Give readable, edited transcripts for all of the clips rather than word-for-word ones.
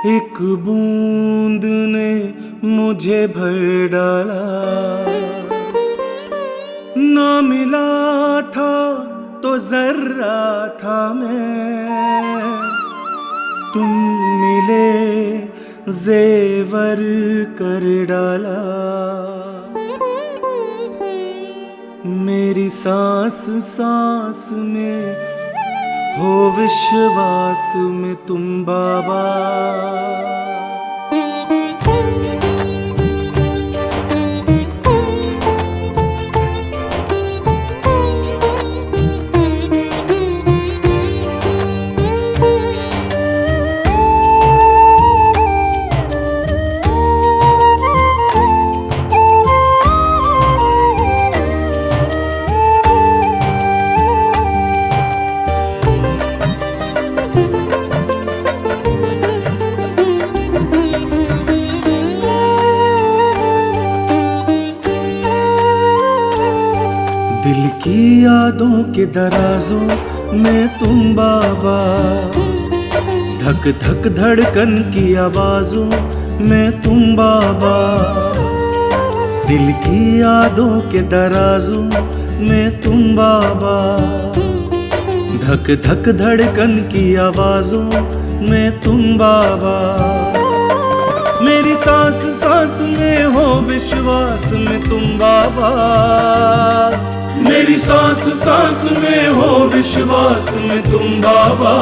एक बूंद ने मुझे भर डाला। ना मिला था तो जर्रा था मैं, तुम मिले जेवर कर डाला। मेरी सांस सांस में हो विश्वास में तुम बाबा। दिल की यादों के दराजों में तुम बाबा, धक धक धड़कन की आवाजों में तुम बाबा। दिल की यादों के दराजों में तुम बाबा, धक धक धड़कन की आवाजों में तुम बाबा। मेरी सांस सांस में हो विश्वास में तुम बाबा। मेरी सांस सांस में हो विश्वास में तुम बाबा।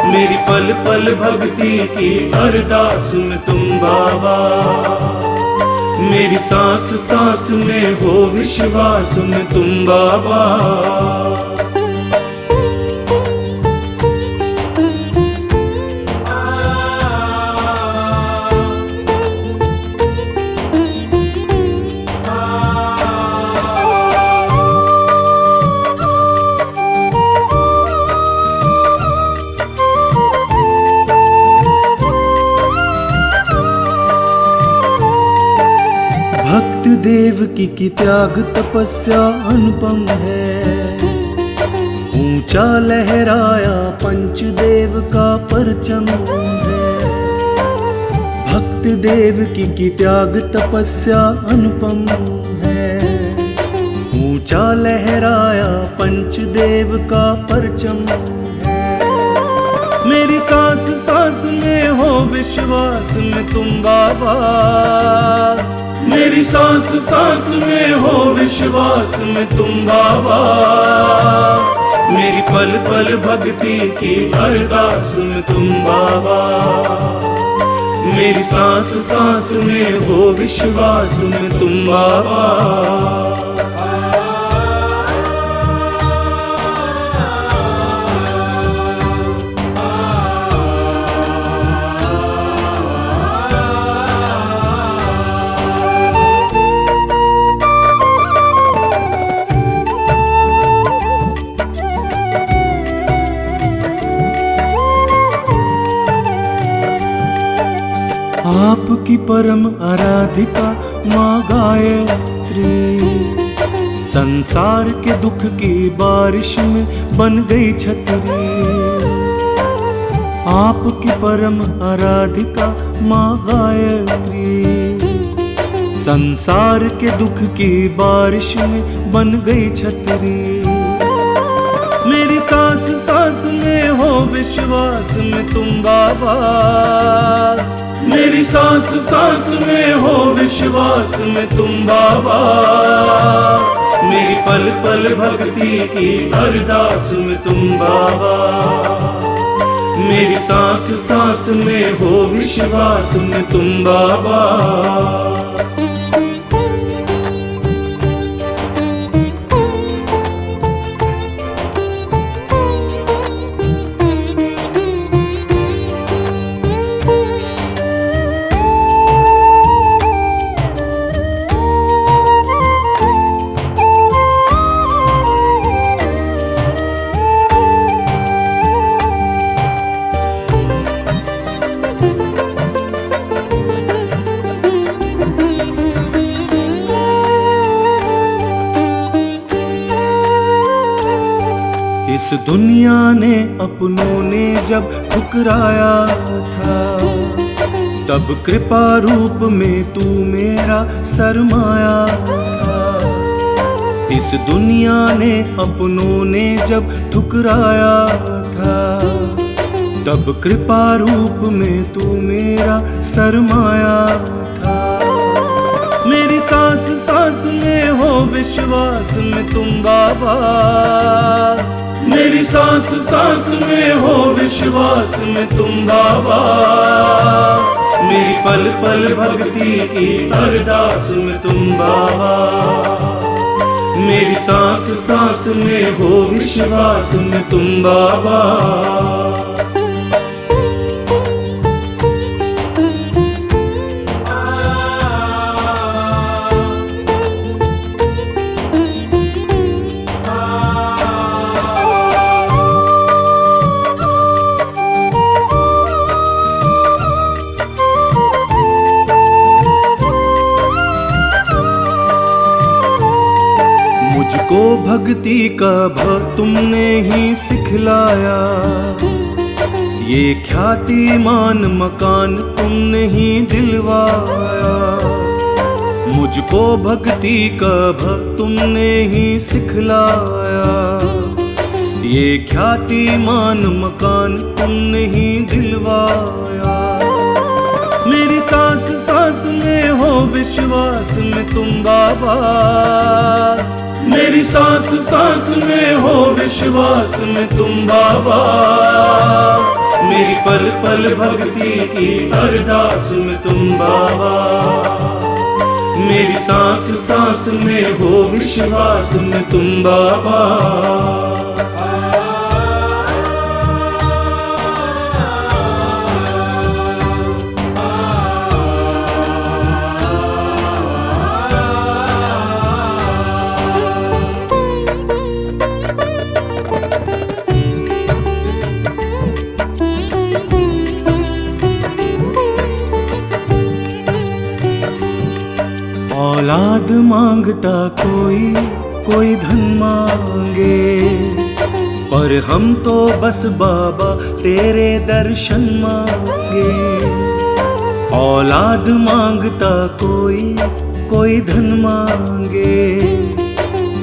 मेरी पल पल भक्ति की अरदास में तुम बाबा। मेरी सांस सांस में हो विश्वास में तुम बाबा। भक्त देव की त्याग तपस्या अनुपम है। ऊंचा लहराया पंचदेव का परचम है। भक्त देव की त्याग तपस्या अनुपम है। ऊंचा लहराया पंचदेव का परचम है। मेरी सांस सांस में हो विश्वास में तुम बाबा। मेरी सांस सांस में हो विश्वास में तुम बाबा। मेरी पल पल भक्ति की अरदास में तुम बाबा। मेरी सांस सांस में हो विश्वास में तुम बाबा। आपकी परम आराधिका माँ गायत्री, संसार के दुख की बारिश में बन गई छतरी। आपकी परम आराधिका माँ गायत्री, संसार के दुख की बारिश में बन गई छतरी। मेरी सांस सांस में हो विश्वास में तुम बाबा। मेरी सांस सांस में हो विश्वास में तुम बाबा। मेरी पल पल भक्ति की अरदास में तुम बाबा। मेरी सांस सांस में हो विश्वास में तुम बाबा। इस दुनिया ने अपनों ने जब ठुकराया था, तब कृपा रूप में तू मेरा सरमाया था। इस दुनिया ने अपनों ने जब ठुकराया था, तब कृपा रूप में तू मेरा सरमाया था। मेरी सांस सांस में हो विश्वास में तुम बाबा, मेरी सांस सांस में हो विश्वास में तुम बाबा। मेरी पल पल भक्ति की अरदास में तुम बाबा, मेरी सांस सांस में हो विश्वास में तुम बाबा। मुझको भक्ति का भाव तुमने ही सिखलाया, ये ख्याति मान मकान तुमने ही दिलवाया। मुझको भक्ति का भाव तुमने ही सिखलाया, ये ख्याति मान मकान तुमने ही दिलवाया। मेरी सांस सांस में हो विश्वास में तुम बाबा, मेरी सांस सांस में हो विश्वास में तुम बाबा। मेरी पल पल भक्ति की अरदास में तुम बाबा, मेरी सांस सांस में हो विश्वास में तुम बाबा। औलाद मांगता कोई कोई धन मांगे, पर हम तो बस बाबा तेरे दर्शन मांगे। औलाद मांगता कोई कोई धन मांगे,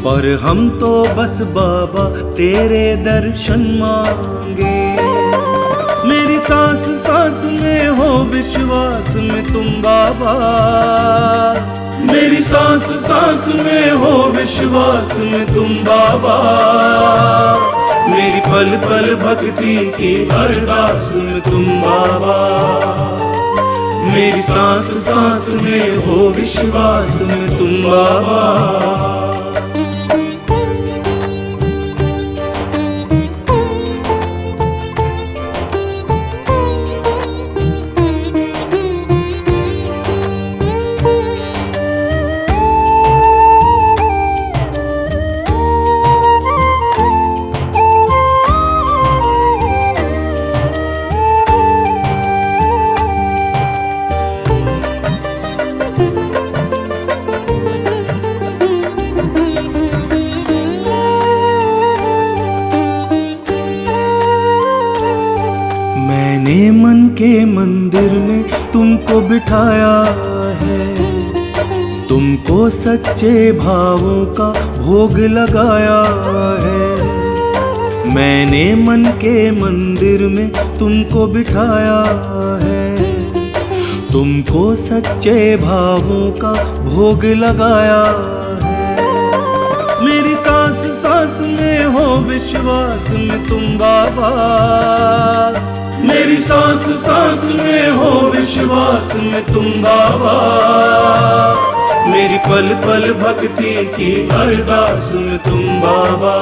पर हम तो बस बाबा तेरे दर्शन मांगे। मेरी सांस सांस में हो विश्वास में तुम बाबा, मेरी सांस सांस में हो विश्वास में तुम बाबा। मेरी पल पल भक्ति की अरदास में तुम बाबा, मेरी सांस सांस में हो विश्वास में तुम बाबा। मैंने मन के मंदिर में तुमको बिठाया है, तुमको सच्चे भावों का भोग लगाया है। मैंने मन के मंदिर में तुमको बिठाया है, तुमको सच्चे भावों का भोग लगाया है। मेरी सांस सांस में हो विश्वास में तुम बाबा, मेरी सांस सांस में हो विश्वास में तुम बाबा। मेरी पल पल भक्ति की अरदास में तुम बाबा,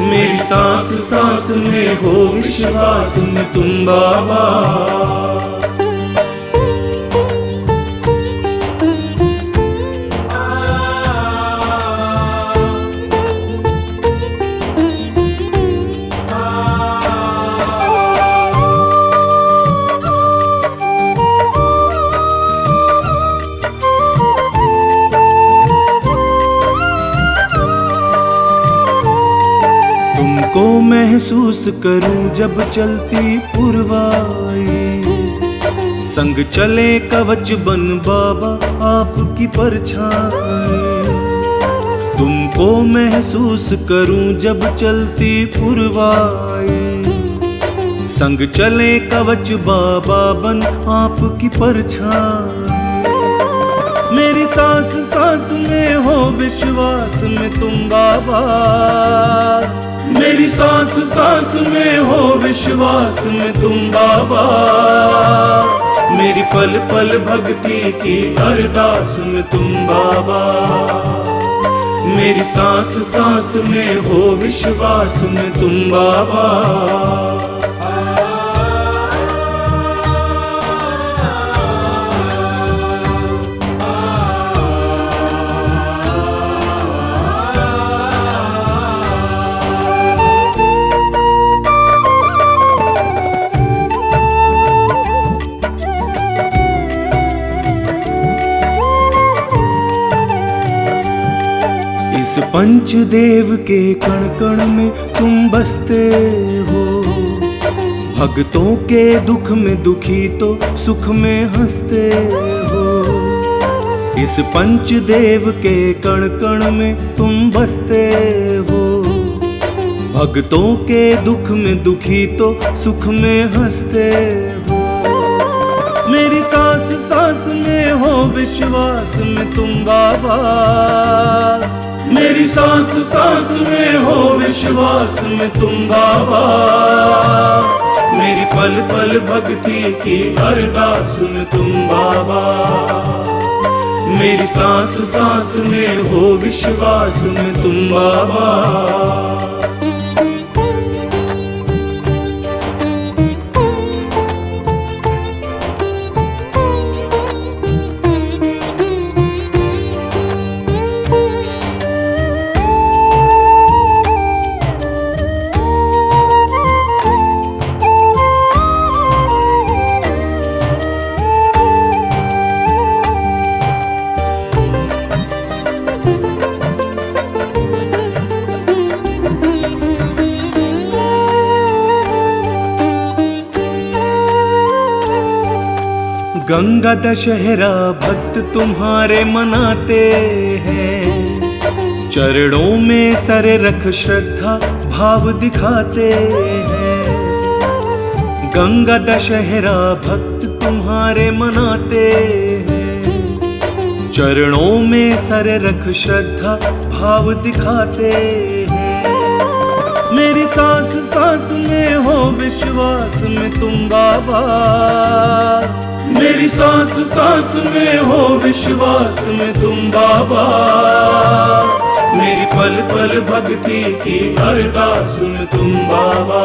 मेरी सांस सांस में हो विश्वास में तुम बाबा। तुम महसूस करूं जब चलती पुरवाई, संग चले कवच बन बाबा आपकी परछाई। तुमको महसूस करूं जब चलती पुरवाई, संग चले कवच बाबा बन आपकी परछाई। मेरी सांस सांस में हो विश्वास में तुम बाबा, मेरी सांस सांस में हो विश्वास में तुम बाबा। मेरी पल पल भक्ति की अरदास में तुम बाबा, मेरी सांस सांस में हो विश्वास में तुम बाबा। इस पंचदेव के कण कण में तुम बसते हो, भक्तों के दुख में दुखी तो सुख में हंसते हो। इस पंचदेव के कण कण में तुम बसते हो, भक्तों के दुख में दुखी तो सुख में हंसते हो। मेरी सांस सांस में हो विश्वास में तुम बाबा, मेरी सांस सांस में हो विश्वास में तुम बाबा। मेरी पल पल भक्ति की अरदास में तुम बाबा, मेरी सांस सांस में हो विश्वास में तुम बाबा। गंगा दशहरा भक्त तुम्हारे मनाते हैं, चरणों में सर रख श्रद्धा भाव दिखाते हैं। गंगा दशहरा भक्त तुम्हारे मनाते हैं, चरणों में सर रख श्रद्धा भाव दिखाते हैं। मेरी सांस सांस में हो विश्वास में तुम बाबा, मेरी सांस सांस में हो विश्वास में तुम बाबा। मेरी पल पल भक्ति की अरदास में तुम बाबा,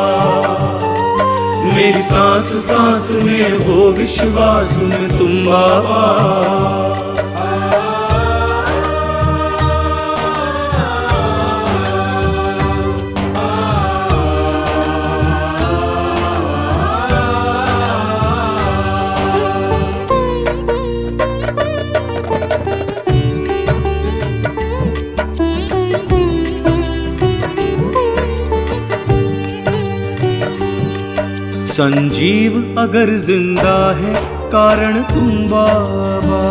मेरी सांस सांस में हो विश्वास में तुम बाबा। संजीव अगर जिंदा है कारण तुम बाबा,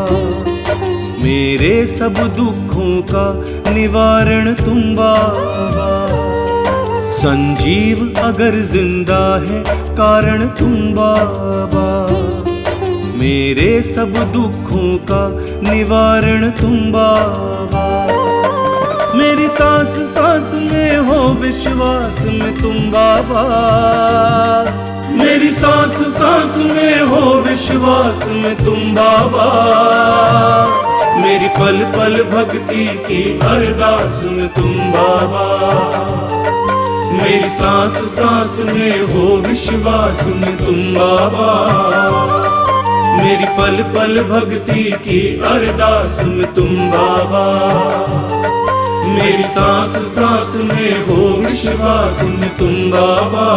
मेरे सब दुखों का निवारण तुम बाबा। संजीव अगर जिंदा है कारण तुम बाबा, मेरे सब दुखों का निवारण तुम बाबा। मेरी सांस सांस में हो विश्वास में तुम बाबा, मेरी सांस सांस में हो विश्वास में तुम बाबा। मेरी पल पल भक्ति की अरदास में तुम बाबा, मेरी सांस सांस में हो विश्वास में तुम बाबा। मेरी पल पल भक्ति की अरदास में तुम बाबा, मेरी सांस सांस में हो विश्वास में तुम बाबा।